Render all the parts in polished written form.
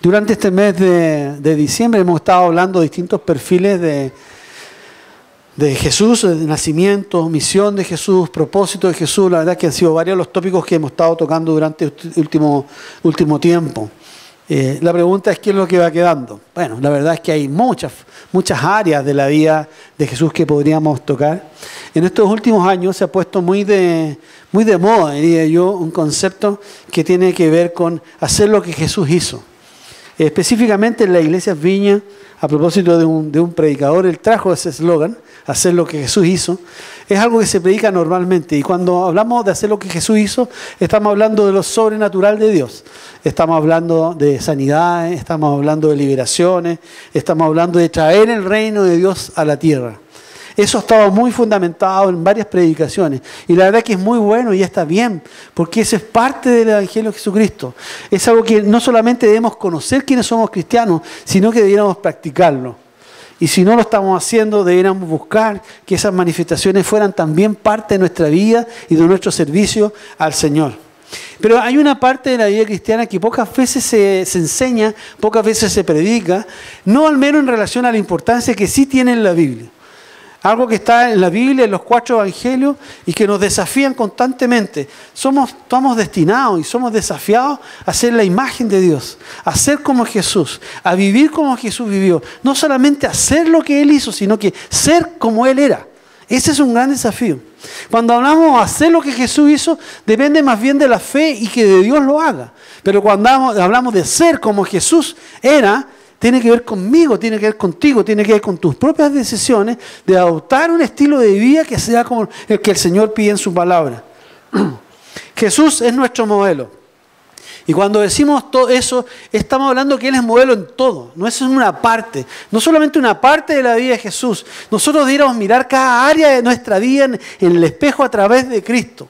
Durante este mes de diciembre hemos estado hablando de distintos perfiles de Jesús, de nacimiento, misión de Jesús, propósito de Jesús. La verdad es que han sido varios los tópicos que hemos estado tocando durante el último tiempo. La pregunta es: ¿qué es lo que va quedando? Bueno, la verdad es que hay muchas áreas de la vida de Jesús que podríamos tocar. En estos últimos años se ha puesto muy de moda, diría yo, un concepto que tiene que ver con hacer lo que Jesús hizo. Específicamente en la iglesia Viña, a propósito de un predicador, él trajo ese eslogan, hacer lo que Jesús hizo. Es algo que se predica normalmente, y cuando hablamos de hacer lo que Jesús hizo, estamos hablando de lo sobrenatural de Dios. Estamos hablando de sanidades, estamos hablando de liberaciones, estamos hablando de traer el reino de Dios a la tierra. Eso ha estado muy fundamentado en varias predicaciones, y la verdad que es muy bueno y está bien, porque eso es parte del Evangelio de Jesucristo. Es algo que no solamente debemos conocer quiénes somos cristianos, sino que deberíamos practicarlo. Y si no lo estamos haciendo, deberíamos buscar que esas manifestaciones fueran también parte de nuestra vida y de nuestro servicio al Señor. Pero hay una parte de la vida cristiana que pocas veces se enseña, pocas veces se predica, no al menos en relación a la importancia que sí tiene en la Biblia. Algo que está en la Biblia, en los 4 evangelios, y que nos desafían constantemente. Estamos destinados y somos desafiados a ser la imagen de Dios, a ser como Jesús, a vivir como Jesús vivió. No solamente hacer lo que Él hizo, sino que ser como Él era. Ese es un gran desafío. Cuando hablamos de hacer lo que Jesús hizo, depende más bien de la fe y que de Dios lo haga. Pero cuando hablamos de ser como Jesús era, tiene que ver conmigo, tiene que ver contigo, tiene que ver con tus propias decisiones de adoptar un estilo de vida que sea como el que el Señor pide en su palabra. Jesús es nuestro modelo. Y cuando decimos todo eso, estamos hablando que Él es modelo en todo, no es en una parte, no solamente una parte de la vida de Jesús. Nosotros debiéramos mirar cada área de nuestra vida en el espejo a través de Cristo.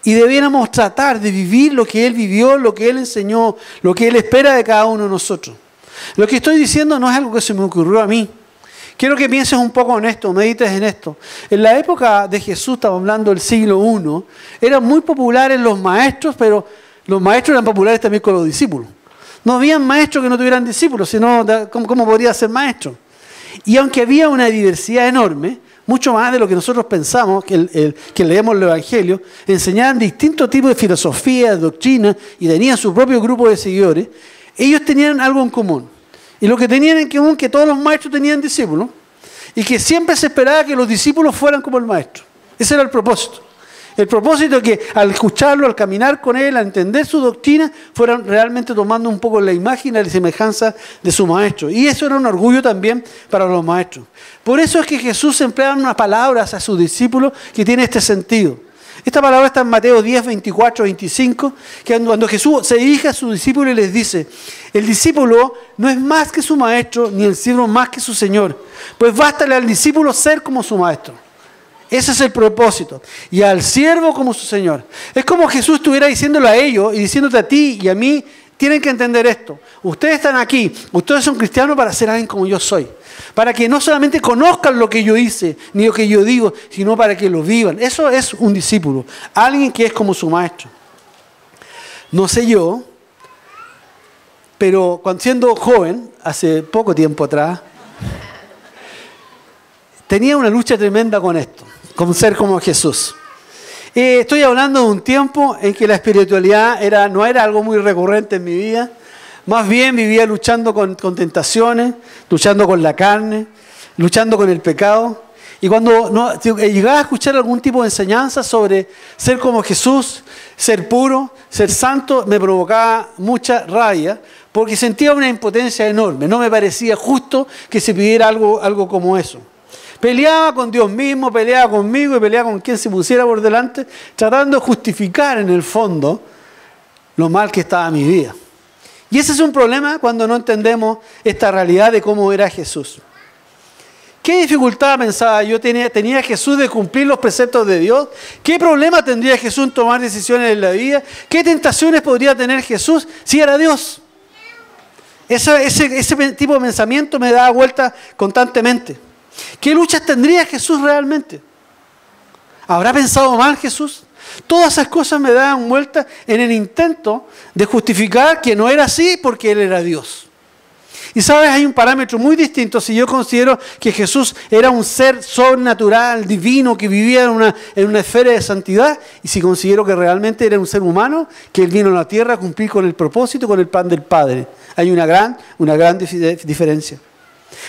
Y debiéramos tratar de vivir lo que Él vivió, lo que Él enseñó, lo que Él espera de cada uno de nosotros. Lo que estoy diciendo no es algo que se me ocurrió a mí. Quiero que pienses un poco en esto, medites en esto. En la época de Jesús, estamos hablando del siglo I, eran muy populares los maestros, pero los maestros eran populares también con los discípulos. No había maestros que no tuvieran discípulos, sino ¿cómo podría ser maestro? Y aunque había una diversidad enorme, mucho más de lo que nosotros pensamos, que leemos el Evangelio, enseñaban distintos tipos de filosofía, de doctrina, y tenían su propio grupo de seguidores. Ellos tenían algo en común. Y lo que tenían en común es que todos los maestros tenían discípulos y que siempre se esperaba que los discípulos fueran como el maestro. Ese era el propósito. El propósito es que al escucharlo, al caminar con él, al entender su doctrina, fueran realmente tomando un poco la imagen y la semejanza de su maestro. Y eso era un orgullo también para los maestros. Por eso es que Jesús emplea unas palabras a sus discípulos que tienen este sentido. Esta palabra está en Mateo 10, 24, 25, que cuando Jesús se dirige a sus discípulos y les dice: el discípulo no es más que su maestro, ni el siervo más que su señor, pues bástale al discípulo ser como su maestro. Ese es el propósito. Y al siervo como su señor. Es como Jesús estuviera diciéndolo a ellos y diciéndote a ti y a mí: tienen que entender esto. Ustedes están aquí, ustedes son cristianos para ser alguien como yo soy. Para que no solamente conozcan lo que yo hice, ni lo que yo digo, sino para que lo vivan. Eso es un discípulo. Alguien que es como su maestro. No sé yo, pero cuando siendo joven, hace poco tiempo atrás, tenía una lucha tremenda con esto, con ser como Jesús. Estoy hablando de un tiempo en que la espiritualidad no era algo muy recurrente en mi vida. Más bien vivía luchando con tentaciones, luchando con la carne, luchando con el pecado. Y cuando llegaba a escuchar algún tipo de enseñanza sobre ser como Jesús, ser puro, ser santo, me provocaba mucha rabia porque sentía una impotencia enorme. No me parecía justo que se pidiera algo como eso. Peleaba con Dios mismo, peleaba conmigo y peleaba con quien se pusiera por delante, tratando de justificar en el fondo lo mal que estaba mi vida. Y ese es un problema cuando no entendemos esta realidad de cómo era Jesús. ¿Qué dificultad, pensaba yo, tenía Jesús de cumplir los preceptos de Dios? ¿Qué problema tendría Jesús en tomar decisiones en la vida? ¿Qué tentaciones podría tener Jesús si era Dios? Ese tipo de pensamiento me daba vuelta constantemente. ¿Qué luchas tendría Jesús realmente? ¿Habrá pensado mal Jesús? Todas esas cosas me daban vuelta en el intento de justificar que no era así porque Él era Dios. Y sabes, hay un parámetro muy distinto si yo considero que Jesús era un ser sobrenatural, divino, que vivía en una esfera de santidad, y si considero que realmente era un ser humano, que Él vino a la tierra a cumplir con el propósito, con el plan del Padre. Hay una gran diferencia.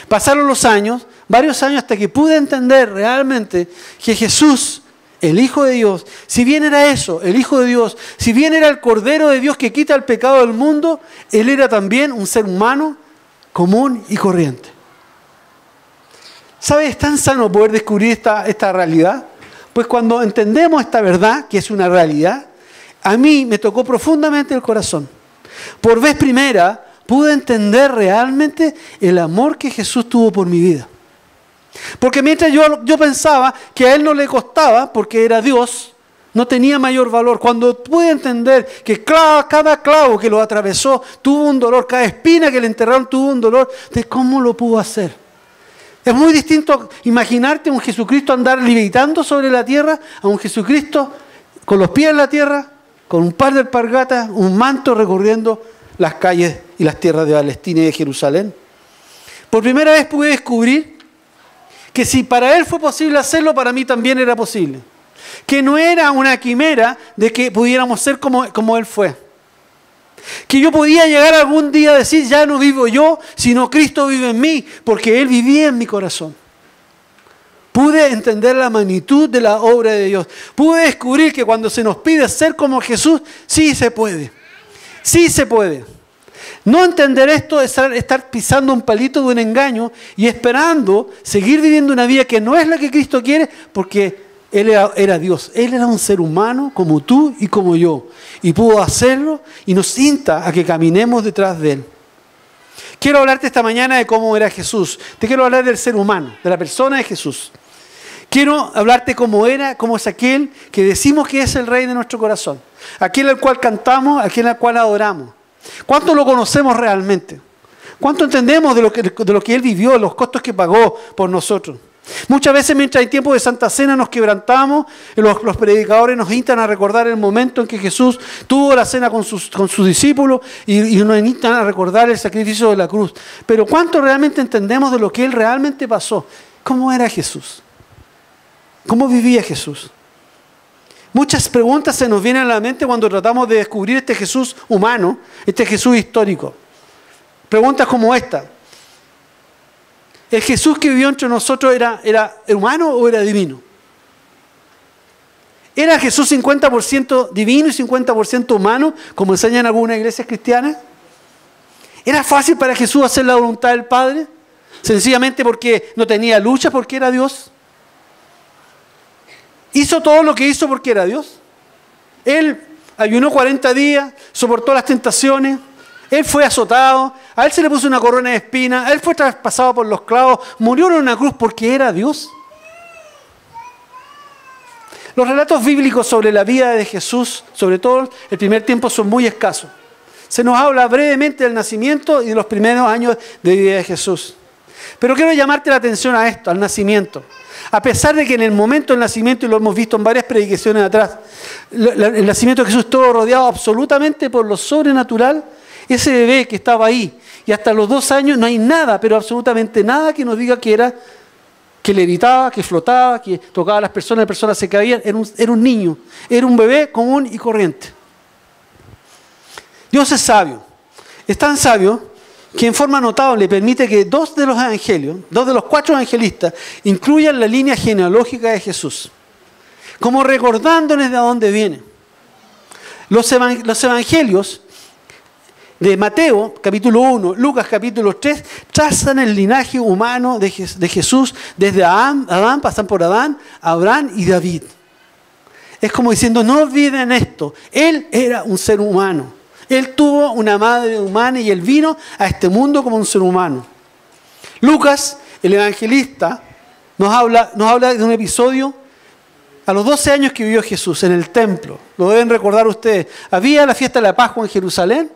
Pasaron los años, varios años, hasta que pude entender realmente que Jesús, el Hijo de Dios, si bien era eso, el Hijo de Dios, si bien era el Cordero de Dios que quita el pecado del mundo, Él era también un ser humano común y corriente. ¿Sabes? Es tan sano poder descubrir esta realidad. Pues cuando entendemos esta verdad, que es una realidad, a mí me tocó profundamente el corazón. Por vez primera, pude entender realmente el amor que Jesús tuvo por mi vida. Porque mientras yo pensaba que a Él no le costaba, porque era Dios, no tenía mayor valor. Cuando pude entender que cada clavo que lo atravesó tuvo un dolor, cada espina que le enterraron tuvo un dolor, de cómo lo pudo hacer. Es muy distinto imaginarte a un Jesucristo andar levitando sobre la tierra, a un Jesucristo con los pies en la tierra, con un par de alpargatas, un manto recorriendo las calles y las tierras de Palestina y de Jerusalén. Por primera vez pude descubrir que si para Él fue posible hacerlo, para mí también era posible. Que no era una quimera de que pudiéramos ser como Él fue. Que yo podía llegar algún día a decir, ya no vivo yo, sino Cristo vive en mí, porque Él vivía en mi corazón. Pude entender la magnitud de la obra de Dios. Pude descubrir que cuando se nos pide ser como Jesús, sí se puede. Sí se puede. No entender esto es estar pisando un palito de un engaño y esperando seguir viviendo una vida que no es la que Cristo quiere, porque Él era Dios. Él era un ser humano como tú y como yo. Y pudo hacerlo y nos insta a que caminemos detrás de Él. Quiero hablarte esta mañana de cómo era Jesús. Te quiero hablar del ser humano, de la persona de Jesús. Quiero hablarte cómo es aquel que decimos que es el Rey de nuestro corazón. Aquel al cual cantamos, aquel al cual adoramos. ¿Cuánto lo conocemos realmente? ¿Cuánto entendemos de lo que Él vivió, los costos que pagó por nosotros? Muchas veces mientras hay tiempo de Santa Cena nos quebrantamos, los predicadores nos instan a recordar el momento en que Jesús tuvo la cena con sus discípulos y nos instan a recordar el sacrificio de la cruz. Pero ¿cuánto realmente entendemos de lo que Él realmente pasó? ¿Cómo era Jesús? ¿Cómo vivía Jesús? Muchas preguntas se nos vienen a la mente cuando tratamos de descubrir este Jesús humano, este Jesús histórico. Preguntas como esta. ¿El Jesús que vivió entre nosotros era humano o era divino? ¿Era Jesús 50% divino y 50% humano, como enseñan algunas iglesias cristianas? ¿Era fácil para Jesús hacer la voluntad del Padre? ¿Sencillamente porque no tenía lucha, porque era Dios? ¿Hizo todo lo que hizo porque era Dios? Él ayunó 40 días, soportó las tentaciones, Él fue azotado, a Él se le puso una corona de espinas, Él fue traspasado por los clavos, murió en una cruz porque era Dios. Los relatos bíblicos sobre la vida de Jesús, sobre todo el primer tiempo, son muy escasos. Se nos habla brevemente del nacimiento y de los primeros años de vida de Jesús. Pero quiero llamarte la atención a esto, al nacimiento. A pesar de que en el momento del nacimiento, y lo hemos visto en varias predicaciones atrás, el nacimiento de Jesús estuvo rodeado absolutamente por lo sobrenatural, ese bebé que estaba ahí, y hasta los 2 años no hay nada, pero absolutamente nada que nos diga que levitaba, que flotaba, que tocaba a las personas se caían, era un niño, era un bebé común y corriente. Dios es sabio, es tan sabio que en forma notable permite que 2 de los evangelios, 2 de los 4 evangelistas, incluyan la línea genealógica de Jesús, como recordándoles de dónde viene. Los evangelios de Mateo, capítulo 1, Lucas, capítulo 3, trazan el linaje humano de Jesús desde Adán, pasan por Adán, Abraham y David. Es como diciendo, no olviden esto, Él era un ser humano. Él tuvo una madre humana y Él vino a este mundo como un ser humano. Lucas, el evangelista, nos habla de un episodio a los 12 años que vivió Jesús en el templo. Lo deben recordar ustedes. Había la fiesta de la Pascua en Jerusalén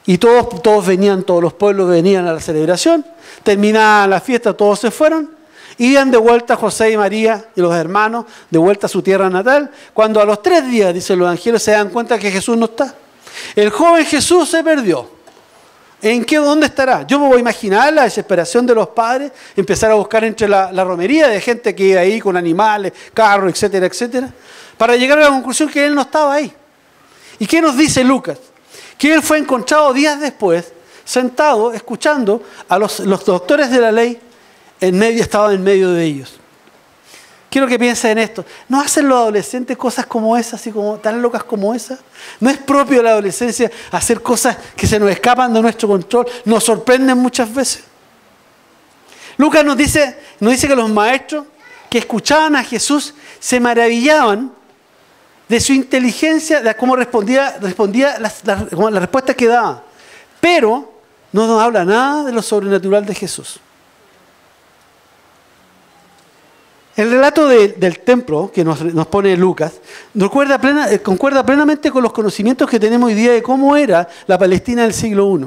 y todos venían, todos los pueblos venían a la celebración. Terminada la fiesta, todos se fueron. Iban de vuelta José y María y los hermanos, de vuelta a su tierra natal. Cuando a los 3 días, dicen los evangelios, se dan cuenta que Jesús no está. El joven Jesús se perdió. ¿Dónde estará? Yo me voy a imaginar la desesperación de los padres, empezar a buscar entre la romería de gente que iba ahí con animales, carros, etcétera, etcétera, para llegar a la conclusión que él no estaba ahí. ¿Y qué nos dice Lucas? Que él fue encontrado días después, sentado, escuchando a los doctores de la ley, estaba en medio de ellos. Quiero que piensen en esto. ¿No hacen los adolescentes cosas como esas, así como tan locas como esas? ¿No es propio de la adolescencia hacer cosas que se nos escapan de nuestro control? Nos sorprenden muchas veces. Lucas nos dice que los maestros que escuchaban a Jesús se maravillaban de su inteligencia, de cómo respondía las respuestas que daba. Pero no nos habla nada de lo sobrenatural de Jesús. El relato del templo que nos pone Lucas concuerda plenamente con los conocimientos que tenemos hoy día de cómo era la Palestina del siglo I.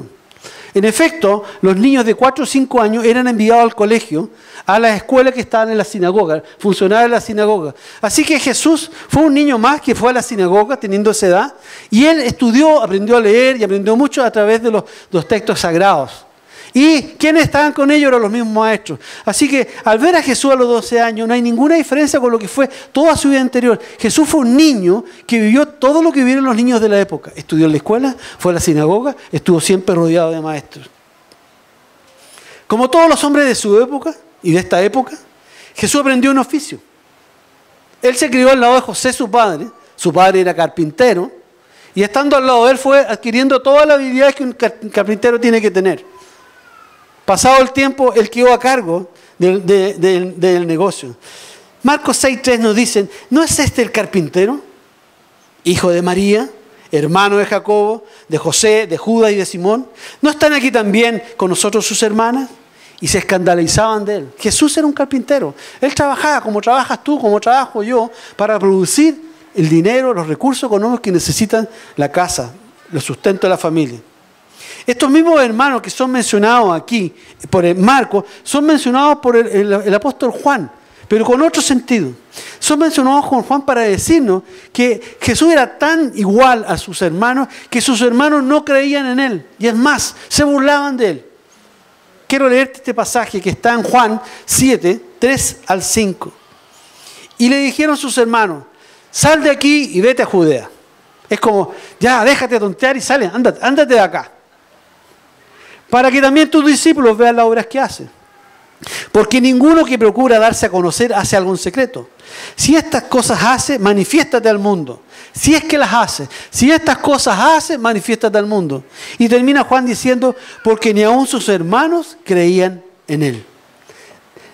En efecto, los niños de 4 o 5 años eran enviados al colegio, a las escuelas que estaban en la sinagoga, funcionaba en la sinagoga. Así que Jesús fue un niño más que fue a la sinagoga teniendo esa edad, y él estudió, aprendió a leer y aprendió mucho a través de los textos sagrados. Y quienes estaban con ellos eran los mismos maestros. Así que al ver a Jesús a los 12 años no hay ninguna diferencia con lo que fue toda su vida anterior. Jesús fue un niño que vivió todo lo que vivieron los niños de la época. Estudió en la escuela, fue a la sinagoga, estuvo siempre rodeado de maestros. Como todos los hombres de su época y de esta época, Jesús aprendió un oficio. Él se crió al lado de José, su padre era carpintero, y estando al lado de él fue adquiriendo todas las habilidades que un carpintero tiene que tener. Pasado el tiempo, él quedó a cargo del negocio. Marcos 6:3 nos dicen, ¿no es este el carpintero? Hijo de María, hermano de Jacobo, de José, de Judas y de Simón. ¿No están aquí también con nosotros sus hermanas? Y se escandalizaban de él. Jesús era un carpintero. Él trabajaba como trabajas tú, como trabajo yo, para producir el dinero, los recursos económicos que necesitan la casa, el sustento de la familia. Estos mismos hermanos que son mencionados aquí por Marcos, son mencionados por el apóstol Juan, pero con otro sentido. Son mencionados con Juan para decirnos que Jesús era tan igual a sus hermanos que sus hermanos no creían en él. Y es más, se burlaban de él. Quiero leerte este pasaje que está en Juan 7, 3 al 5. Y le dijeron sus hermanos, sal de aquí y vete a Judea. Es como, ya, déjate tontear y sale, ándate de acá. Para que también tus discípulos vean las obras que hace. Porque ninguno que procura darse a conocer hace algo en secreto. Si estas cosas hace, manifiéstate al mundo. Si es que las hace. Si estas cosas hace, manifiéstate al mundo. Y termina Juan diciendo, porque ni aun sus hermanos creían en él.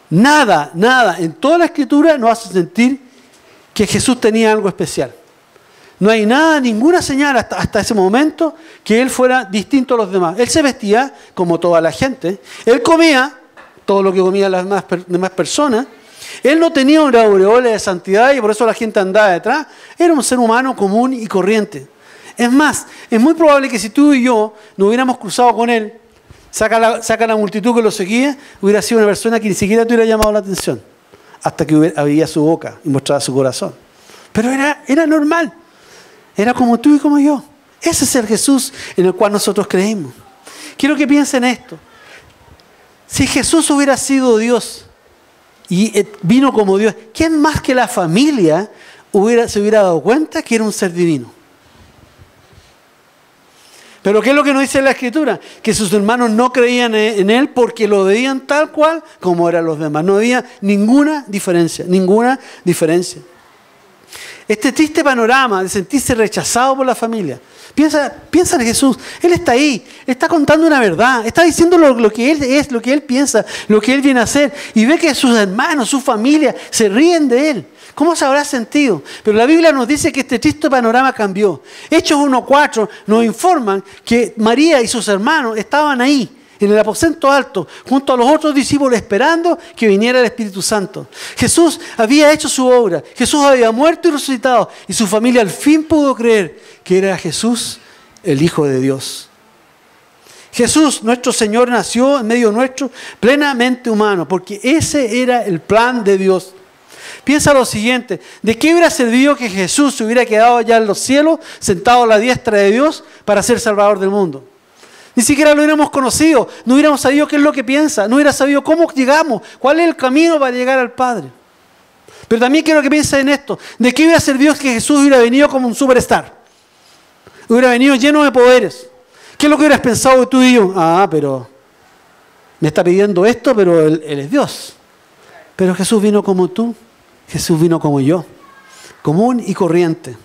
Nada en toda la Escritura nos hace sentir que Jesús tenía algo especial. No hay ninguna señal hasta ese momento que él fuera distinto a los demás. Él se vestía como toda la gente. Él comía todo lo que comían las demás personas. Él no tenía una aureola de santidad y por eso la gente andaba detrás. Era un ser humano común y corriente. Es más, es muy probable que si tú y yo nos hubiéramos cruzado con él, saca la multitud que lo seguía, hubiera sido una persona que ni siquiera te hubiera llamado la atención. Hasta que abría su boca y mostraba su corazón. Pero era normal. Era como tú y como yo. Ese es el Jesús en el cual nosotros creímos. Quiero que piensen esto. Si Jesús hubiera sido Dios y vino como Dios, ¿quién más que la familia se hubiera dado cuenta que era un ser divino? Pero ¿qué es lo que nos dice la Escritura? Que sus hermanos no creían en él porque lo veían tal cual como eran los demás. No había ninguna diferencia. Este triste panorama de sentirse rechazado por la familia. Piensa en Jesús. Él está ahí. Está contando una verdad. Está diciendo lo que Él es, lo que Él piensa, lo que Él viene a hacer. Y ve que sus hermanos, su familia, se ríen de Él. ¿Cómo se habrá sentido? Pero la Biblia nos dice que este triste panorama cambió. Hechos 1:4 nos informan que María y sus hermanos estaban ahí, en el aposento alto, junto a los otros discípulos, esperando que viniera el Espíritu Santo. Jesús había hecho su obra. Jesús había muerto y resucitado. Y su familia al fin pudo creer que era Jesús, el Hijo de Dios. Jesús, nuestro Señor, nació en medio nuestro plenamente humano, porque ese era el plan de Dios. Piensa lo siguiente, ¿de qué hubiera servido que Jesús se hubiera quedado allá en los cielos, sentado a la diestra de Dios, para ser Salvador del mundo? Ni siquiera lo hubiéramos conocido, no hubiéramos sabido qué es lo que piensa, no hubiera sabido cómo llegamos, cuál es el camino para llegar al Padre. Pero también quiero que piensen en esto. ¿De qué hubiera servido que Jesús hubiera venido como un superstar? Hubiera venido lleno de poderes. ¿Qué es lo que hubieras pensado tú y yo? Pero me está pidiendo esto, pero él es Dios. Pero Jesús vino como tú, Jesús vino como yo, común y corriente.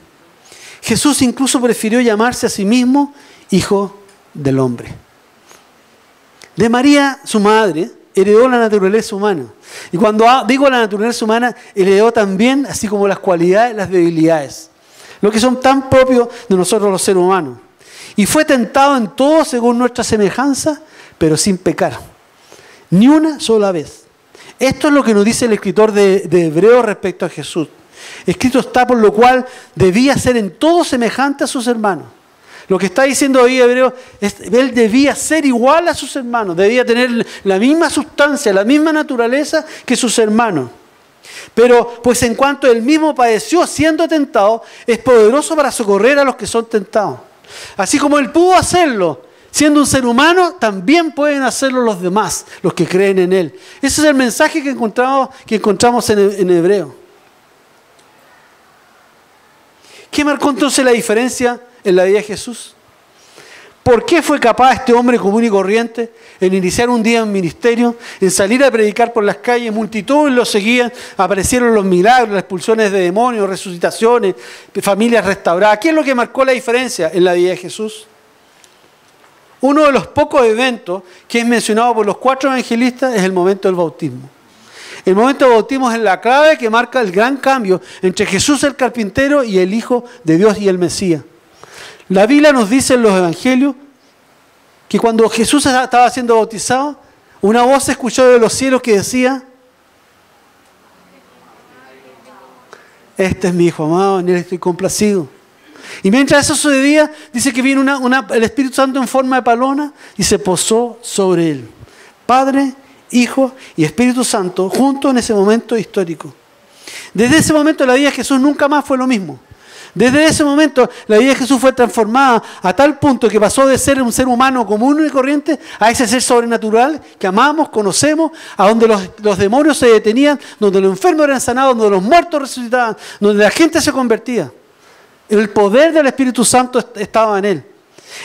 Jesús incluso prefirió llamarse a sí mismo Hijo del Hombre. De María, su madre, heredó la naturaleza humana. Y cuando digo la naturaleza humana, heredó también, así como las cualidades, las debilidades, lo que son tan propios de nosotros los seres humanos. Y fue tentado en todo según nuestra semejanza, pero sin pecar. Ni una sola vez. Esto es lo que nos dice el escritor de Hebreos respecto a Jesús. Escrito está por lo cual debía ser en todo semejante a sus hermanos. Lo que está diciendo hoy Hebreo es él debía ser igual a sus hermanos, debía tener la misma sustancia, la misma naturaleza que sus hermanos. Pero pues en cuanto él mismo padeció siendo tentado, es poderoso para socorrer a los que son tentados. Así como él pudo hacerlo, siendo un ser humano, también pueden hacerlo los demás, los que creen en él. Ese es el mensaje que encontramos en Hebreo. ¿Qué marcó entonces la diferencia en la vida de Jesús? ¿Por qué fue capaz este hombre común y corriente en iniciar un día en ministerio, en salir a predicar por las calles? Multitudes lo seguían, aparecieron los milagros, las expulsiones de demonios, resucitaciones, familias restauradas. ¿Qué es lo que marcó la diferencia en la vida de Jesús? Uno de los pocos eventos que es mencionado por los 4 evangelistas es el momento del bautismo. El momento del bautismo es la clave que marca el gran cambio entre Jesús el carpintero y el Hijo de Dios y el Mesías. La Biblia nos dice en los evangelios que cuando Jesús estaba siendo bautizado, una voz se escuchó de los cielos que decía: este es mi Hijo amado, en él estoy complacido. Y mientras eso sucedía, dice que vino el Espíritu Santo en forma de paloma y se posó sobre él. Padre, Hijo y Espíritu Santo juntos en ese momento histórico. Desde ese momento la vida de Jesús nunca más fue lo mismo. Desde ese momento la vida de Jesús fue transformada a tal punto que pasó de ser un ser humano común y corriente a ese ser sobrenatural que amamos, conocemos, a donde los demonios se detenían, donde los enfermos eran sanados, donde los muertos resucitaban, donde la gente se convertía. El poder del Espíritu Santo estaba en él.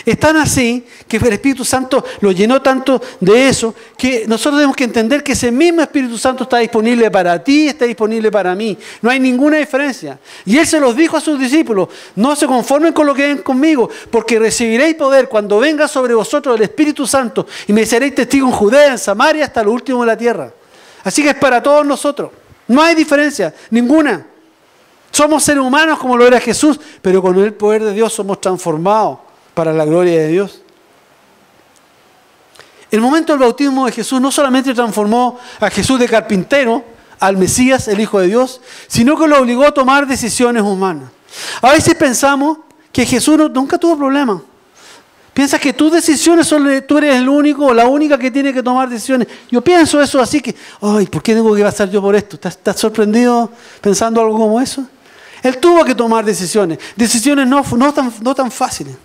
Es tan así que el Espíritu Santo lo llenó tanto de eso que nosotros tenemos que entender que ese mismo Espíritu Santo está disponible para ti, está disponible para mí. No hay ninguna diferencia. Y Él se los dijo a sus discípulos: no se conformen con lo que ven conmigo, porque recibiréis poder cuando venga sobre vosotros el Espíritu Santo y me seréis testigos en Judea, en Samaria, hasta lo último de la tierra. Así que es para todos nosotros. No hay diferencia, ninguna. Somos seres humanos como lo era Jesús, pero con el poder de Dios somos transformados para la gloria de Dios. El momento del bautismo de Jesús no solamente transformó a Jesús de carpintero al Mesías, el Hijo de Dios, sino que lo obligó a tomar decisiones humanas. A veces pensamos que Jesús nunca tuvo problemas. Piensas que tus decisiones tú eres el único o la única que tiene que tomar decisiones. Yo pienso eso así que, ¿por qué tengo que pasar yo por esto? ¿Estás sorprendido pensando algo como eso? Él tuvo que tomar decisiones no tan fáciles.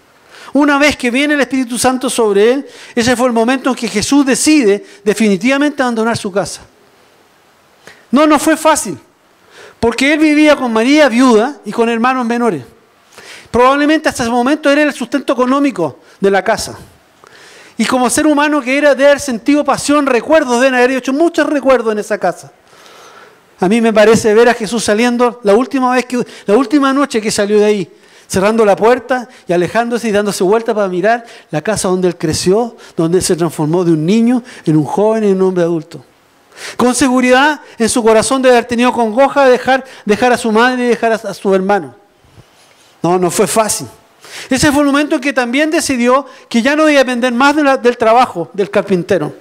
Una vez que viene el Espíritu Santo sobre él, ese fue el momento en que Jesús decide definitivamente abandonar su casa. No fue fácil, porque él vivía con María viuda y con hermanos menores. Probablemente hasta ese momento era el sustento económico de la casa. Y como ser humano que era, de haber sentido pasión, recuerdos, de haber hecho muchos recuerdos en esa casa. A mí me parece ver a Jesús saliendo la última noche que salió de ahí, cerrando la puerta y alejándose y dándose vuelta para mirar la casa donde él creció, donde él se transformó de un niño en un joven y en un hombre adulto. Con seguridad en su corazón de haber tenido congoja de dejar a su madre y dejar a su hermano. No fue fácil. Ese fue el momento en que también decidió que ya no iba a depender más del trabajo del carpintero.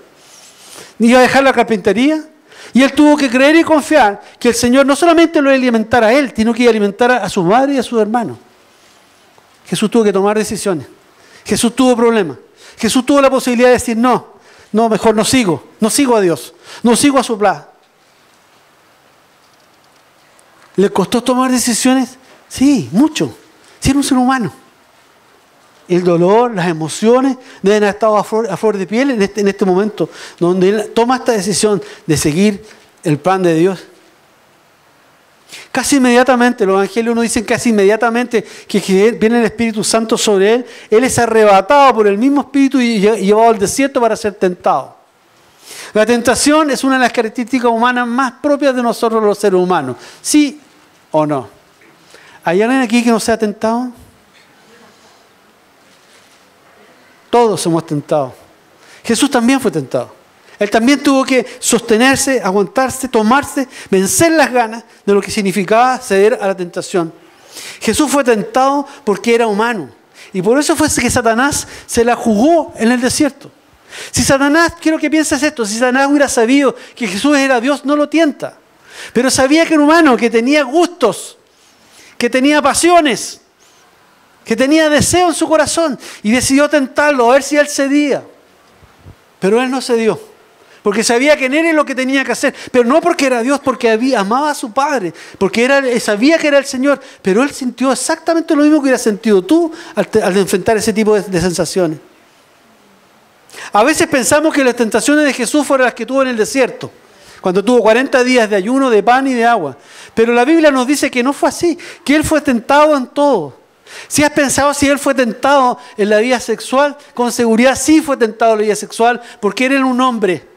Iba a dejar la carpintería. Y él tuvo que creer y confiar que el Señor no solamente lo iba a alimentar a él, sino que iba a alimentar a su madre y a sus hermanos. Jesús tuvo que tomar decisiones. Jesús tuvo problemas. Jesús tuvo la posibilidad de decir no, mejor no sigo a Dios, no sigo a su plan. ¿Le costó tomar decisiones? Sí, mucho. Sí, era un ser humano. el dolor, las emociones deben haber estado a flor de piel en este momento, donde él toma esta decisión de seguir el plan de Dios. Casi inmediatamente, los evangelios nos dicen casi inmediatamente que viene el Espíritu Santo sobre él. Él es arrebatado por el mismo Espíritu y llevado al desierto para ser tentado. La tentación es una de las características humanas más propias de nosotros los seres humanos. ¿Sí o no? ¿Hay alguien aquí que no sea tentado? Todos somos tentados. Jesús también fue tentado. Él también tuvo que sostenerse, aguantarse, tomarse, vencer las ganas de lo que significaba ceder a la tentación. Jesús fue tentado porque era humano. Y por eso fue que Satanás se la jugó en el desierto. Si Satanás, quiero que pienses esto, si Satanás hubiera sabido que Jesús era Dios, no lo tienta. Pero sabía que era humano, que tenía gustos, que tenía pasiones, que tenía deseo en su corazón. Y decidió tentarlo, a ver si él cedía. Pero él no cedió. Porque sabía que en él es lo que tenía que hacer. Pero no porque era Dios, porque amaba a su Padre. Porque sabía que era el Señor. Pero él sintió exactamente lo mismo que hubieras sentido tú al enfrentar ese tipo de sensaciones. A veces pensamos que las tentaciones de Jesús fueron las que tuvo en el desierto. Cuando tuvo 40 días de ayuno, de pan y de agua. Pero la Biblia nos dice que no fue así. Que él fue tentado en todo. Si has pensado si él fue tentado en la vida sexual, con seguridad sí fue tentado en la vida sexual. Porque él era un hombre.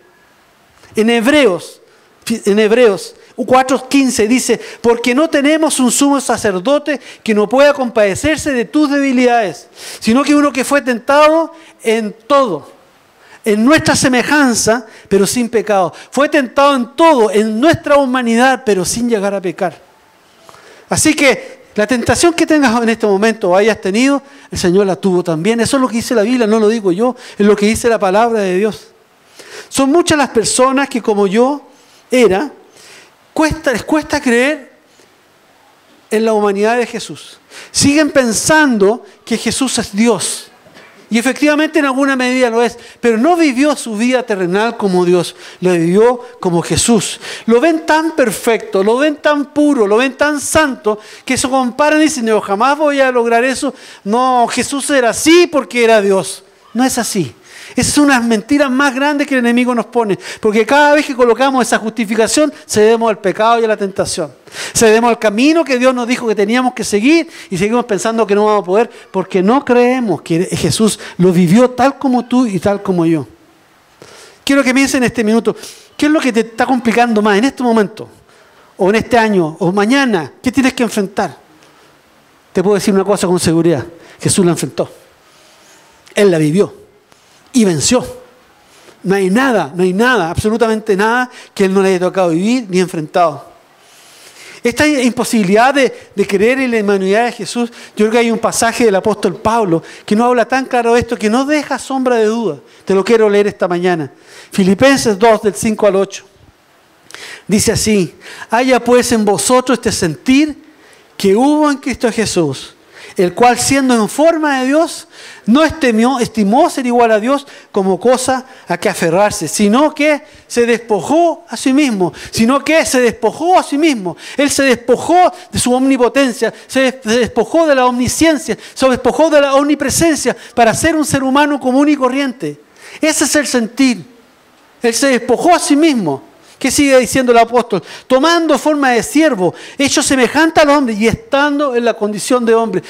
En Hebreos 4:15 dice, porque no tenemos un sumo sacerdote que no pueda compadecerse de tus debilidades, sino que uno que fue tentado en todo, en nuestra semejanza, pero sin pecado. Fue tentado en todo, en nuestra humanidad, pero sin llegar a pecar. Así que la tentación que tengas en este momento o hayas tenido, el Señor la tuvo también. Eso es lo que dice la Biblia, no lo digo yo, es lo que dice la palabra de Dios. Son muchas las personas que como yo les cuesta creer en la humanidad de Jesús. Siguen pensando que Jesús es Dios. Y efectivamente en alguna medida lo es, pero no vivió su vida terrenal como Dios, lo vivió como Jesús. Lo ven tan perfecto, lo ven tan puro, lo ven tan santo, que se comparan y dicen, yo jamás voy a lograr eso. No, Jesús era así porque era Dios. No es así. Esas son unas mentiras más grandes que el enemigo nos pone. Porque cada vez que colocamos esa justificación, cedemos al pecado y a la tentación. Cedemos al camino que Dios nos dijo que teníamos que seguir y seguimos pensando que no vamos a poder porque no creemos que Jesús lo vivió tal como tú y tal como yo. Quiero que piensen en este minuto, ¿qué es lo que te está complicando más en este momento? O en este año, o mañana, ¿qué tienes que enfrentar? Te puedo decir una cosa con seguridad, Jesús la enfrentó. Él la vivió. Y venció. No hay nada, absolutamente nada que él no le haya tocado vivir ni enfrentado. Esta imposibilidad de creer en la humanidad de Jesús, yo creo que hay un pasaje del apóstol Pablo que no habla tan claro de esto, que no deja sombra de duda. Te lo quiero leer esta mañana. Filipenses 2, del 5 al 8. Dice así, haya pues en vosotros este sentir que hubo en Cristo Jesús, el cual siendo en forma de Dios, no estimó ser igual a Dios como cosa a que aferrarse, sino que se despojó a sí mismo, Él se despojó de su omnipotencia, se despojó de la omnisciencia, se despojó de la omnipresencia para ser un ser humano común y corriente. Ese es el sentir. Él se despojó a sí mismo. ¿Qué sigue diciendo el apóstol? Tomando forma de siervo, hecho semejante al hombre y estando en la condición de hombre.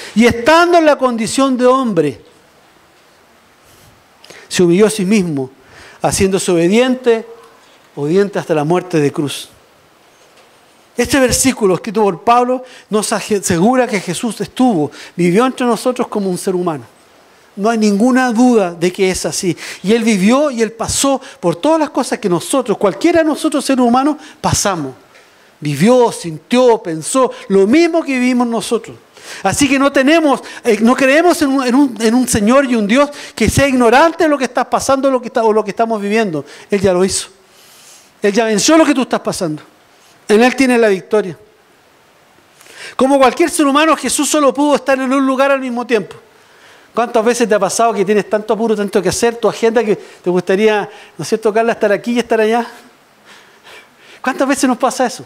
Se humilló a sí mismo, haciéndose obediente hasta la muerte de cruz. Este versículo escrito por Pablo nos asegura que Jesús vivió entre nosotros como un ser humano. No hay ninguna duda de que es así. Y Él vivió y Él pasó por todas las cosas que nosotros, cualquiera de nosotros seres humanos, pasamos. Vivió, sintió, pensó, lo mismo que vivimos nosotros. Así que no creemos en un Señor y un Dios que sea ignorante de lo que está pasando o lo que estamos viviendo. Él ya lo hizo. Él ya venció lo que tú estás pasando. En Él tienes la victoria. Como cualquier ser humano, Jesús solo pudo estar en un lugar al mismo tiempo. ¿Cuántas veces te ha pasado que tienes tanto apuro, tanto que hacer, tu agenda, que te gustaría, ¿no es cierto, Carla, estar aquí y estar allá? ¿Cuántas veces nos pasa eso?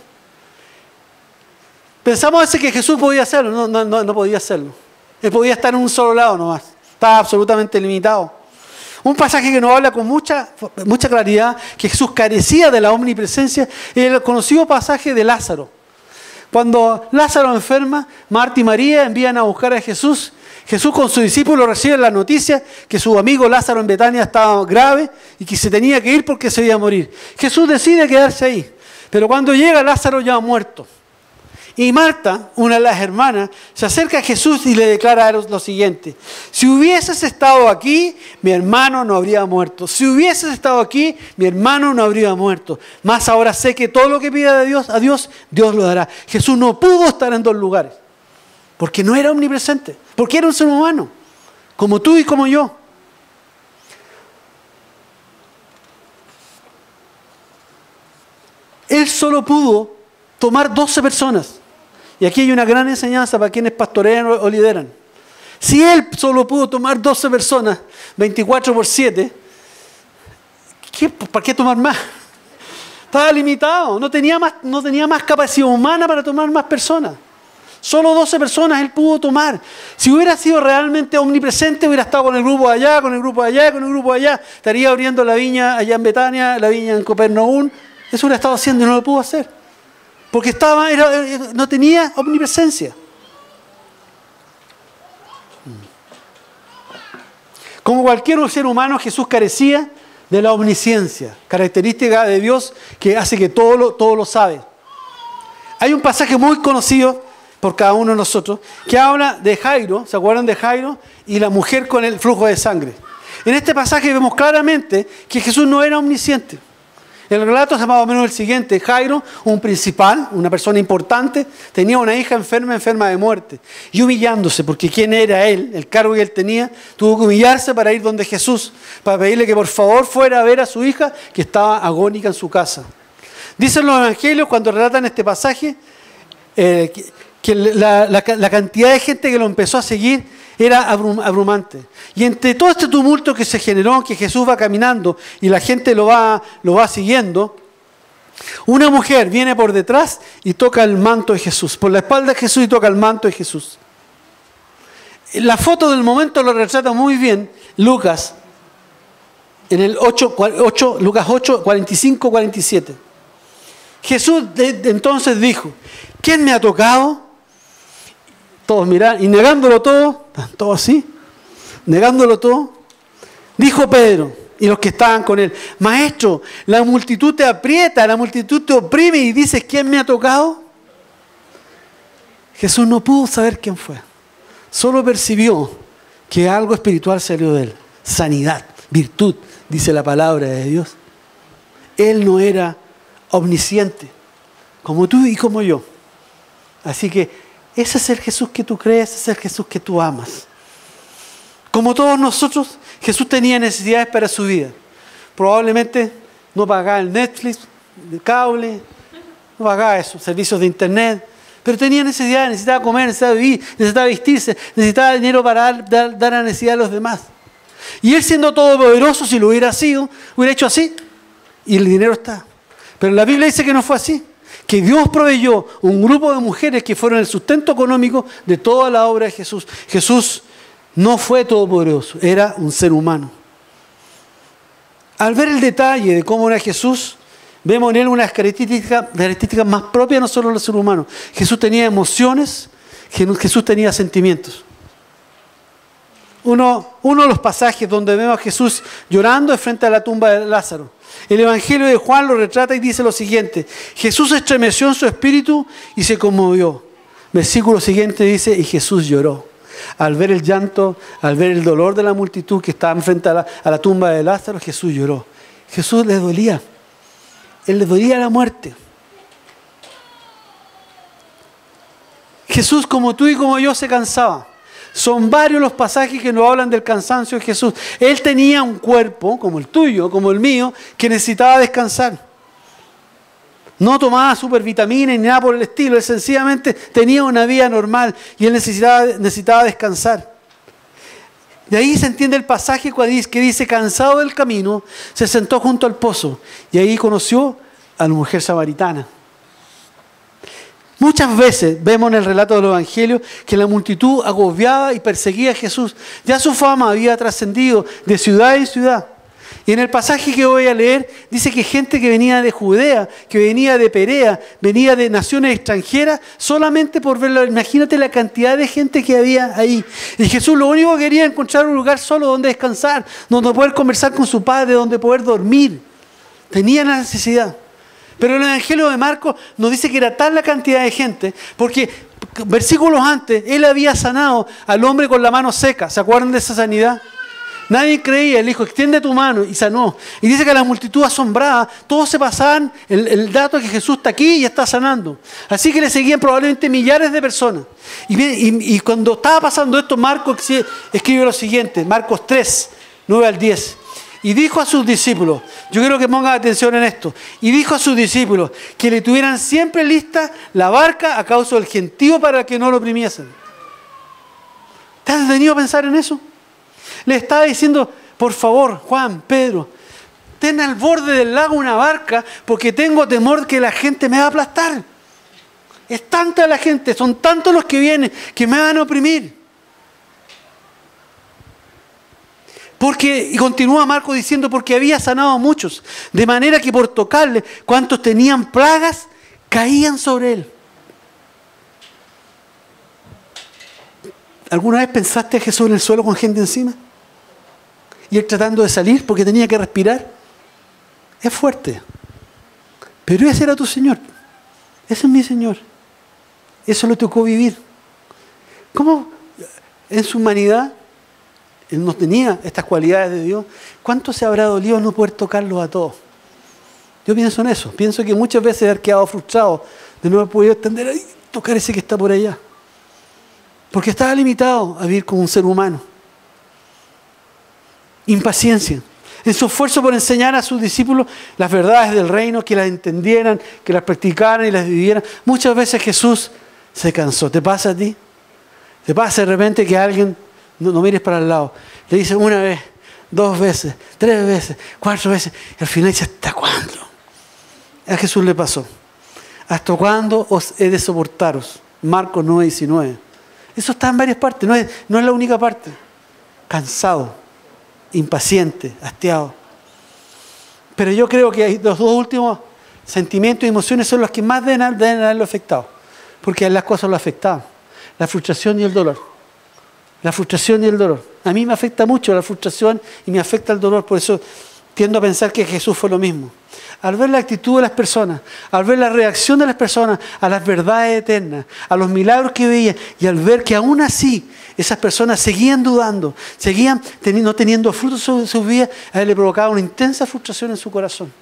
Pensamos a veces que Jesús podía hacerlo. No podía hacerlo. Él podía estar en un solo lado nomás. Estaba absolutamente limitado. Un pasaje que nos habla con mucha claridad que Jesús carecía de la omnipresencia es el conocido pasaje de Lázaro. Cuando Lázaro enferma, Marta y María envían a buscar a Jesús. Jesús con sus discípulos recibe la noticia que su amigo Lázaro en Betania estaba grave y que se tenía que ir porque se iba a morir. Jesús decide quedarse ahí, pero cuando llega Lázaro ya ha muerto. Y Marta, una de las hermanas, se acerca a Jesús y le declara lo siguiente: si hubieses estado aquí, mi hermano no habría muerto. Si hubieses estado aquí, mi hermano no habría muerto. Mas ahora sé que todo lo que pida a Dios, Dios lo dará. Jesús no pudo estar en dos lugares, porque no era omnipresente, porque era un ser humano, como tú y como yo. Él solo pudo tomar 12 personas. Y aquí hay una gran enseñanza para quienes pastorean o lideran. Si Él solo pudo tomar 12 personas, 24/7, ¿para qué tomar más? Estaba limitado, no tenía más capacidad humana para tomar más personas. Solo 12 personas Él pudo tomar. Si hubiera sido realmente omnipresente, hubiera estado con el grupo de allá, con el grupo de allá, con el grupo de allá. Estaría abriendo la viña allá en Betania, la viña en Copernaum. Eso hubiera estado haciendo y no lo pudo hacer. Porque no tenía omnipresencia. Como cualquier ser humano, Jesús carecía de la omnisciencia, característica de Dios que hace que todo lo sabe. Hay un pasaje muy conocido por cada uno de nosotros que habla de Jairo, ¿se acuerdan de Jairo? Y la mujer con el flujo de sangre. En este pasaje vemos claramente que Jesús no era omnisciente. El relato es más o menos el siguiente: Jairo, un principal, una persona importante, tenía una hija enferma de muerte. Y humillándose, porque quién era él, el cargo que él tenía, tuvo que humillarse para ir donde Jesús, para pedirle que por favor fuera a ver a su hija que estaba agónica en su casa. Dicen los evangelios cuando relatan este pasaje que la cantidad de gente que lo empezó a seguir era abrumante. Y entre todo este tumulto que se generó, que Jesús va caminando y la gente lo va siguiendo, una mujer viene por detrás y toca el manto de Jesús, por la espalda de Jesús, y toca el manto de Jesús. La foto del momento lo retrata muy bien Lucas, en el Lucas 8, 45, 47. Jesús entonces dijo: ¿quién me ha tocado? Todos miran, y negándolo todo así, negándolo todo, dijo Pedro y los que estaban con él: Maestro, la multitud te aprieta, la multitud te oprime y dices: ¿quién me ha tocado? Jesús no pudo saber quién fue, solo percibió que algo espiritual salió de él, sanidad, virtud, dice la palabra de Dios. Él no era omnisciente, como tú y como yo. Así que ese es el Jesús que tú crees, ese es el Jesús que tú amas. Como todos nosotros, Jesús tenía necesidades para su vida. Probablemente no pagaba el Netflix, el cable, no pagaba esos servicios de internet, pero tenía necesidades, necesitaba comer, necesitaba vivir, necesitaba vestirse, necesitaba dinero para dar la necesidad a los demás. Y Él, siendo todopoderoso, si lo hubiera sido, hubiera hecho así, y el dinero está. Pero la Biblia dice que no fue así, que Dios proveyó un grupo de mujeres que fueron el sustento económico de toda la obra de Jesús. Jesús no fue todopoderoso, era un ser humano. Al ver el detalle de cómo era Jesús, vemos en él unas características más propias no solo del ser humano. Jesús tenía emociones, Jesús tenía sentimientos. Uno de los pasajes donde vemos a Jesús llorando es frente a la tumba de Lázaro. El Evangelio de Juan lo retrata y dice lo siguiente: Jesús estremeció en su espíritu y se conmovió. Versículo siguiente dice: y Jesús lloró. Al ver el llanto, al ver el dolor de la multitud que estaba frente a la tumba de Lázaro, Jesús lloró. Jesús le dolía. Él le dolía la muerte. Jesús, como tú y como yo, se cansaba. Son varios los pasajes que nos hablan del cansancio de Jesús. Él tenía un cuerpo, como el tuyo, como el mío, que necesitaba descansar. No tomaba supervitaminas ni nada por el estilo. Él sencillamente tenía una vida normal y él necesitaba descansar. De ahí se entiende el pasaje que dice: cansado del camino, se sentó junto al pozo y ahí conoció a la mujer samaritana. Muchas veces vemos en el relato de los evangelios que la multitud agobiaba y perseguía a Jesús. Ya su fama había trascendido de ciudad en ciudad. Y en el pasaje que voy a leer dice que gente que venía de Judea, que venía de Perea, venía de naciones extranjeras, solamente por verlo. Imagínate la cantidad de gente que había ahí. Y Jesús lo único que quería era encontrar un lugar solo donde descansar, donde poder conversar con su Padre, donde poder dormir. Tenía la necesidad. Pero el Evangelio de Marcos nos dice que era tal la cantidad de gente, porque versículos antes, Él había sanado al hombre con la mano seca. ¿Se acuerdan de esa sanidad? Nadie creía, Él dijo, extiende tu mano, y sanó. Y dice que la multitud asombrada, todos se pasaban el dato de que Jesús está aquí y está sanando. Así que le seguían probablemente millares de personas. Y cuando estaba pasando esto, Marcos escribe lo siguiente, Marcos 3, 9 al 10. Y dijo a sus discípulos, yo quiero que pongan atención en esto, y dijo a sus discípulos que le tuvieran siempre lista la barca a causa del gentío para que no lo oprimiesen. ¿Te has detenido a pensar en eso? Le estaba diciendo, por favor, Juan, Pedro, ten al borde del lago una barca porque tengo temor que la gente me va a aplastar. Es tanta la gente, son tantos los que vienen que me van a oprimir. Y continúa Marcos diciendo, porque había sanado a muchos, de manera que por tocarle, cuantos tenían plagas, caían sobre él. ¿Alguna vez pensaste a Jesús en el suelo con gente encima? Y él tratando de salir porque tenía que respirar. Es fuerte. Pero ese era tu Señor. Ese es mi Señor. Eso le tocó vivir. ¿Cómo en su humanidad Él no tenía estas cualidades de Dios? ¿Cuánto se habrá dolido no poder tocarlos a todos? Yo pienso en eso. Pienso que muchas veces haber quedado frustrado de no haber podido extender ahí, tocar ese que está por allá. Porque estaba limitado a vivir como un ser humano. Impaciencia. En su esfuerzo por enseñar a sus discípulos las verdades del reino, que las entendieran, que las practicaran y las vivieran, muchas veces Jesús se cansó. ¿Te pasa a ti? ¿Te pasa de repente que alguien, no mires para el lado, le dice una vez, 2 veces, 3 veces, 4 veces, y al final dice, ¿hasta cuándo? A Jesús le pasó. ¿Hasta cuándo os he de soportaros? Marcos 9:19. Eso está en varias partes, no es la única parte. Cansado, impaciente, hastiado. Pero yo creo que los 2 últimos sentimientos y emociones son los que más deben haberlo afectado. Porque las cosas lo afectaban. La frustración y el dolor. La frustración y el dolor. A mí me afecta mucho la frustración y me afecta el dolor. Por eso tiendo a pensar que Jesús fue lo mismo. Al ver la actitud de las personas, al ver la reacción de las personas a las verdades eternas, a los milagros que veían, y al ver que aún así esas personas seguían dudando, seguían no teniendo frutos en sus vidas, a él le provocaba una intensa frustración en su corazón.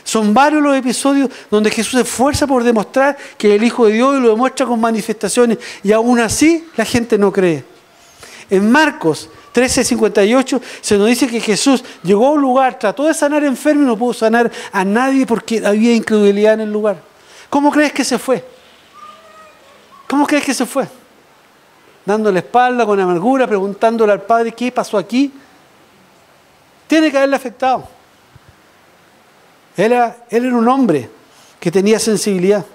Son varios los episodios donde Jesús se esfuerza por demostrar que es el Hijo de Dios y lo demuestra con manifestaciones, y aún así la gente no cree. En Marcos 13:58 se nos dice que Jesús llegó a un lugar, trató de sanar enfermos y no pudo sanar a nadie porque había incredulidad en el lugar. ¿Cómo crees que se fue? ¿Cómo crees que se fue? Dándole espalda con amargura, preguntándole al Padre qué pasó aquí. Tiene que haberle afectado. Él era un hombre que tenía sensibilidad.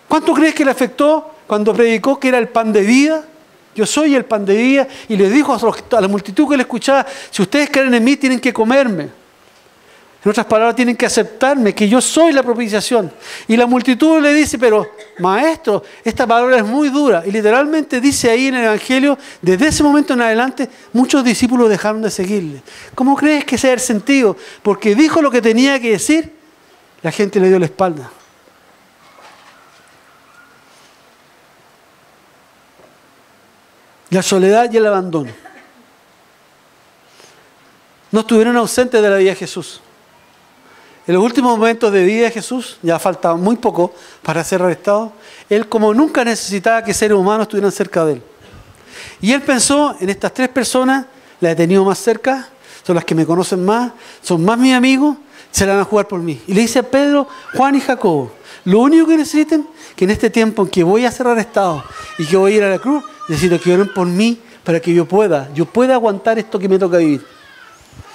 ¿Cuánto crees que le afectó cuando predicó que era el pan de vida? Yo soy el pan de vida, y le dijo a la multitud que le escuchaba, si ustedes creen en mí tienen que comerme. En otras palabras, tienen que aceptarme, que yo soy la propiciación. Y la multitud le dice, pero maestro, esta palabra es muy dura. Y literalmente dice ahí en el Evangelio, desde ese momento en adelante, muchos discípulos dejaron de seguirle. ¿Cómo crees que sea el sentido? Porque dijo lo que tenía que decir, la gente le dio la espalda. La soledad y el abandono. No estuvieron ausentes de la vida de Jesús. En los últimos momentos de vida de Jesús, ya faltaba muy poco para ser arrestado, Él como nunca necesitaba que seres humanos estuvieran cerca de Él. Y Él pensó en estas 3 personas, las he tenido más cerca, son las que me conocen más, son más mis amigos, se la van a jugar por mí. Y le dice a Pedro, Juan y Jacobo, lo único que necesiten, que en este tiempo en que voy a ser arrestado y que voy a ir a la cruz, necesito que oren por mí para que yo pueda aguantar esto que me toca vivir.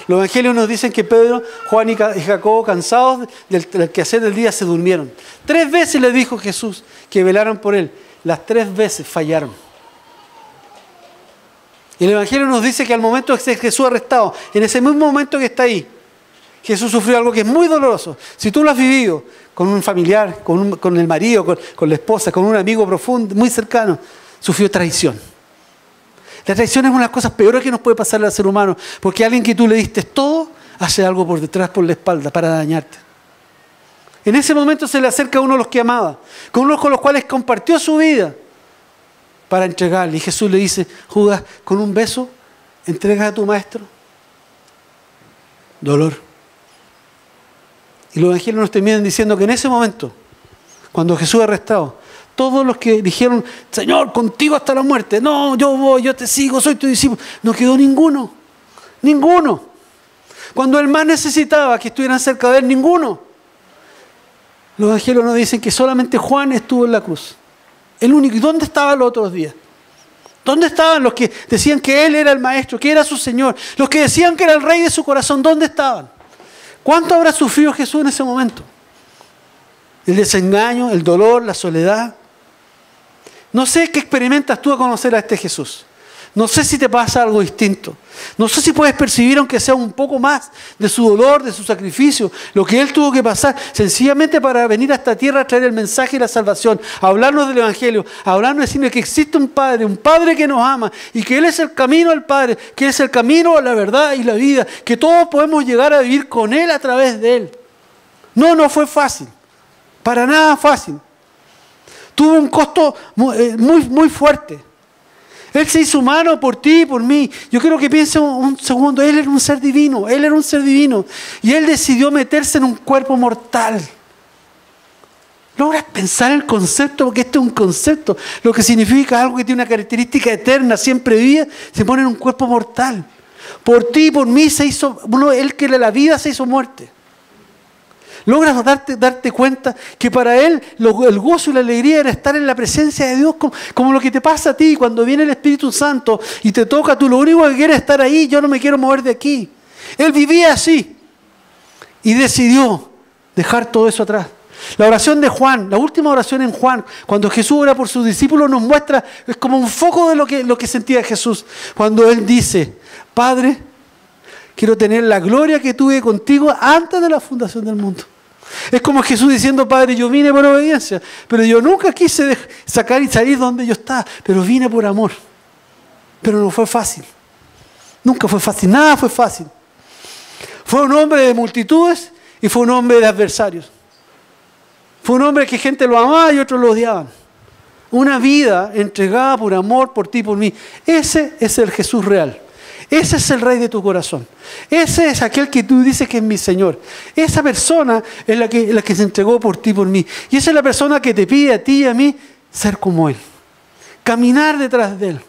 Los evangelios nos dicen que Pedro, Juan y Jacobo, cansados del quehacer del día, se durmieron. 3 veces le dijo Jesús que velaran por él. Las 3 veces fallaron. Y el evangelio nos dice que al momento de ser Jesús arrestado, en ese mismo momento que está ahí, Jesús sufrió algo que es muy doloroso. Si tú lo has vivido con un familiar, con el marido, con la esposa, con un amigo profundo, muy cercano, sufrió traición. La traición es una de las cosas peores que nos puede pasar al ser humano, porque alguien que tú le diste todo, hace algo por detrás, por la espalda, para dañarte. En ese momento se le acerca a uno de los que amaba, con uno con los cuales compartió su vida, para entregarle. Y Jesús le dice, Judas, con un beso, entregas a tu maestro. Dolor. Y los evangelios nos terminan diciendo que en ese momento, cuando Jesús es arrestado, todos los que dijeron, Señor, contigo hasta la muerte, no, yo voy, yo te sigo, soy tu discípulo, no quedó ninguno. Ninguno. Cuando él más necesitaba que estuvieran cerca de él, ninguno. Los evangelios nos dicen que solamente Juan estuvo en la cruz. El único. ¿Y dónde estaban los otros días? ¿Dónde estaban los que decían que él era el maestro, que era su Señor? Los que decían que era el rey de su corazón, ¿dónde estaban? ¿Cuánto habrá sufrido Jesús en ese momento? El desengaño, el dolor, la soledad. No sé qué experimentas tú a conocer a este Jesús. No sé si te pasa algo distinto. No sé si puedes percibir, aunque sea un poco más, de su dolor, de su sacrificio, lo que Él tuvo que pasar, sencillamente para venir a esta tierra a traer el mensaje y la salvación, a hablarnos del Evangelio, a hablarnos, decirle que existe un Padre que nos ama y que Él es el camino al Padre, que Él es el camino a la verdad y la vida, que todos podemos llegar a vivir con Él a través de Él. No fue fácil. Para nada fácil. Tuvo un costo muy fuerte. Él se hizo humano por ti y por mí. Yo quiero que piensen un segundo. Él era un ser divino. Él era un ser divino. Y Él decidió meterse en un cuerpo mortal. ¿Logras pensar el concepto? Porque este es un concepto. Lo que significa algo que tiene una característica eterna, siempre viva, se pone en un cuerpo mortal. Por ti y por mí se hizo, Él que era la vida se hizo muerte. Logras darte cuenta que para Él el gozo y la alegría era estar en la presencia de Dios, como lo que te pasa a ti cuando viene el Espíritu Santo y te toca, tú lo único que quieres es estar ahí, yo no me quiero mover de aquí. Él vivía así y decidió dejar todo eso atrás. La oración de Juan, la última oración en Juan, cuando Jesús ora por sus discípulos, nos muestra, es como un foco de lo que sentía Jesús. Cuando Él dice, Padre, quiero tener la gloria que tuve contigo antes de la fundación del mundo. Es como Jesús diciendo, Padre, yo vine por obediencia, pero yo nunca quise sacar y salir donde yo estaba, pero vine por amor. Pero no fue fácil. Nunca fue fácil, nada fue fácil. Fue un hombre de multitudes y fue un hombre de adversarios. Fue un hombre que gente lo amaba y otros lo odiaban. Una vida entregada por amor, por ti y por mí. Ese es el Jesús real. Ese es el Rey de tu corazón. Ese es aquel que tú dices que es mi Señor. Esa persona es la que se entregó por ti y por mí. Y esa es la persona que te pide a ti y a mí ser como Él. Caminar detrás de Él.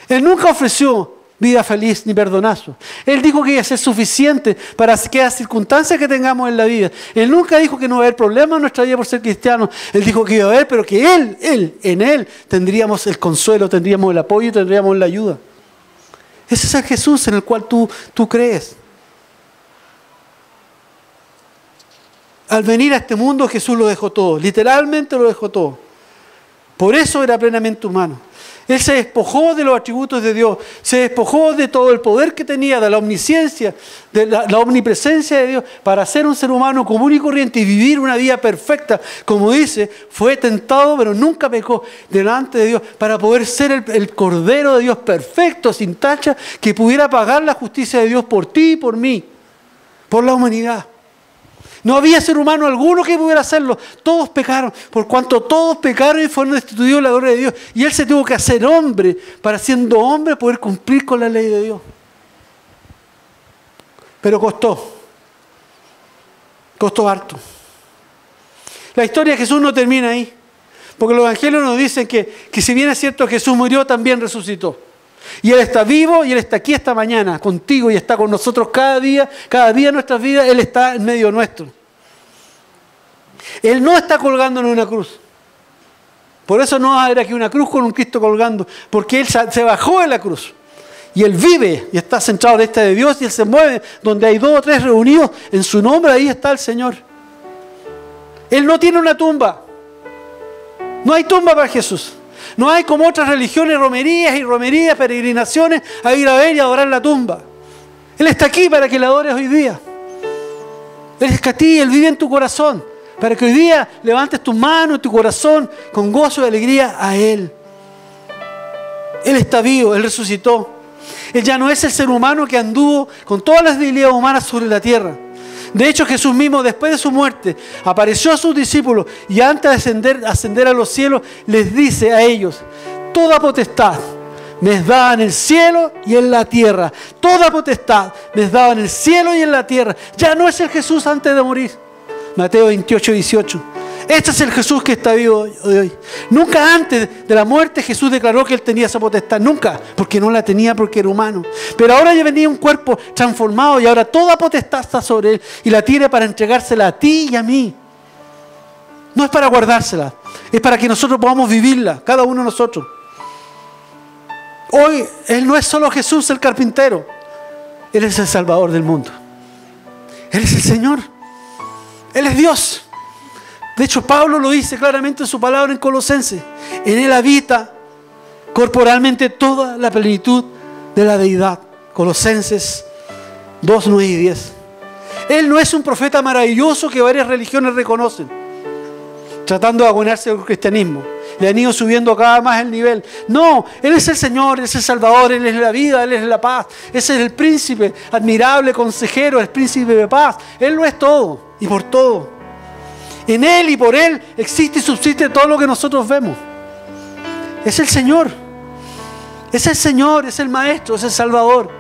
Él nunca ofreció vida feliz ni perdonazo. Él dijo que iba a ser suficiente para que las circunstancias que tengamos en la vida. Él nunca dijo que no iba a haber problemas en nuestra vida por ser cristianos. Él dijo que iba a haber, pero que en Él tendríamos el consuelo, tendríamos el apoyo y tendríamos la ayuda. Ese es el Jesús en el cual tú crees. Al venir a este mundo, Jesús lo dejó todo. Literalmente lo dejó todo. Por eso era plenamente humano. Él se despojó de los atributos de Dios. Se despojó de todo el poder que tenía, de la omnisciencia, de la omnipresencia de Dios, para ser un ser humano común y corriente y vivir una vida perfecta. Como dice, fue tentado, pero nunca pecó delante de Dios, para poder ser el Cordero de Dios perfecto, sin tacha, que pudiera pagar la justicia de Dios por ti y por mí, por la humanidad. No había ser humano alguno que pudiera hacerlo. Todos pecaron, por cuanto todos pecaron y fueron destituidos de la gloria de Dios. Y Él se tuvo que hacer hombre para, siendo hombre, poder cumplir con la ley de Dios. Pero costó harto. La historia de Jesús no termina ahí, porque los evangelios nos dicen que si bien es cierto que Jesús murió, también resucitó. Y Él está vivo y Él está aquí esta mañana contigo y está con nosotros cada día de nuestras vidas. Él está en medio nuestro. Él no está colgando en una cruz. Por eso no va a haber aquí una cruz con un Cristo colgando, porque Él se bajó de la cruz Y Él vive y está centrado en esta de Dios y Él se mueve donde hay 2 o 3 reunidos en su nombre, ahí está el Señor. Él no tiene una tumba. No hay tumba para Jesús. No hay como otras religiones, romerías, peregrinaciones a ir a ver y adorar la tumba. Él está aquí para que le adores hoy día. Él está aquí, Él vive en tu corazón. Para que hoy día levantes tus manos, tu corazón con gozo y alegría a Él. Él está vivo, Él resucitó. Él ya no es el ser humano que anduvo con todas las debilidades humanas sobre la tierra. De hecho, Jesús mismo, después de su muerte, apareció a sus discípulos y antes de ascender a los cielos, les dice a ellos: toda potestad me es dada en el cielo y en la tierra. Toda potestad me es dada en el cielo y en la tierra. Ya no es el Jesús antes de morir. Mateo 28, 18. Este es el Jesús que está vivo hoy. Nunca antes de la muerte Jesús declaró que Él tenía esa potestad. Nunca, porque no la tenía, porque era humano. Pero ahora ya venía un cuerpo transformado y ahora toda potestad está sobre Él y la tiene para entregársela a ti y a mí. No es para guardársela, es para que nosotros podamos vivirla, cada uno de nosotros. Hoy Él no es solo Jesús el carpintero, Él es el Salvador del mundo. Él es el Señor, Él es Dios. De hecho, Pablo lo dice claramente en su palabra en Colosenses. En Él habita corporalmente toda la plenitud de la deidad. Colosenses 2, 9 y 10. Él no es un profeta maravilloso que varias religiones reconocen, tratando de agonarse al cristianismo. Le han ido subiendo cada vez más el nivel. No, Él es el Señor, Él es el Salvador, Él es la vida, Él es la paz. Ese es el príncipe, admirable consejero, el príncipe de paz. Él lo es todo y por todo. En Él y por Él existe y subsiste todo lo que nosotros vemos. Es el Señor. Es el Señor, es el Maestro, es el Salvador.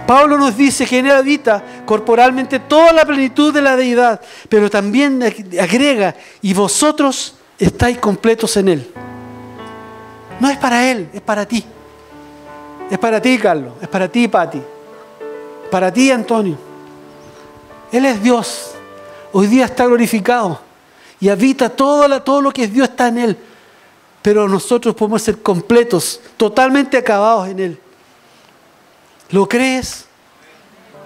Pablo nos dice que en Él habita corporalmente toda la plenitud de la deidad, pero también agrega: y vosotros estáis completos en Él. No es para Él, es para ti. Es para ti, Carlos, es para ti, Pati, para ti, Antonio. Él es Dios. Hoy día está glorificado y habita todo lo que es Dios está en Él. Pero nosotros podemos ser completos, totalmente acabados en Él. ¿Lo crees?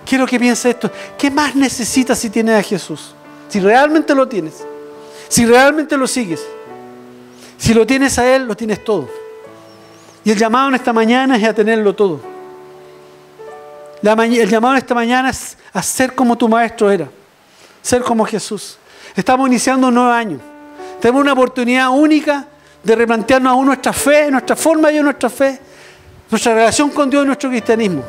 Quiero que pienses esto. ¿Qué más necesitas si tienes a Jesús? Si realmente lo tienes. Si realmente lo sigues. Si lo tienes a Él, lo tienes todo. Y el llamado en esta mañana es a tenerlo todo. El llamado en esta mañana es a ser como tu Maestro era. Ser como Jesús. Estamos iniciando un nuevo año. Tenemos una oportunidad única de replantearnos aún nuestra fe, nuestra forma de vivir nuestra fe, nuestra relación con Dios y nuestro cristianismo.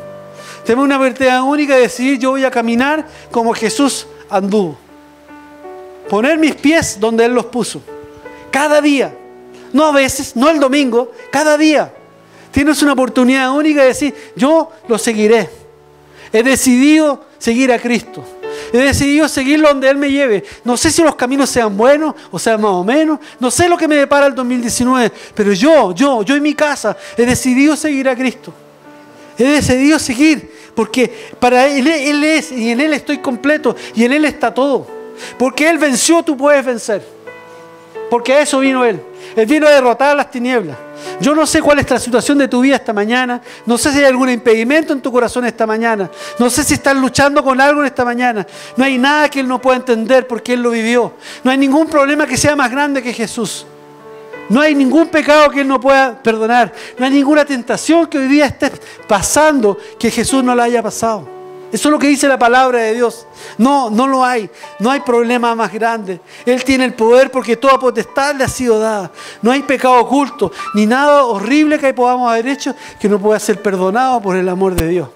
Tenemos una oportunidad única de decidir: yo voy a caminar como Jesús anduvo. Poner mis pies donde Él los puso. Cada día. No a veces, no el domingo, cada día. Tienes una oportunidad única de decir: yo lo seguiré. He decidido seguir a Cristo. He decidido seguirlo donde Él me lleve. No sé si los caminos sean buenos o sean más o menos. No sé lo que me depara el 2019. Pero yo en mi casa he decidido seguir a Cristo. He decidido seguir. Porque para Él es, y en Él estoy completo. Y en Él está todo. Porque Él venció, tú puedes vencer. Porque a eso vino Él. Él vino a derrotar las tinieblas. Yo no sé cuál es la situación de tu vida esta mañana. No sé si hay algún impedimento en tu corazón esta mañana. No sé si estás luchando con algo en esta mañana. No hay nada que Él no pueda entender porque Él lo vivió. No hay ningún problema que sea más grande que Jesús. No hay ningún pecado que Él no pueda perdonar. No hay ninguna tentación que hoy día estés pasando que Jesús no la haya pasado. Eso es lo que dice la palabra de Dios. No lo hay. No hay problema más grande. Él tiene el poder porque toda potestad le ha sido dada. No hay pecado oculto, ni nada horrible que podamos haber hecho que no pueda ser perdonado por el amor de Dios.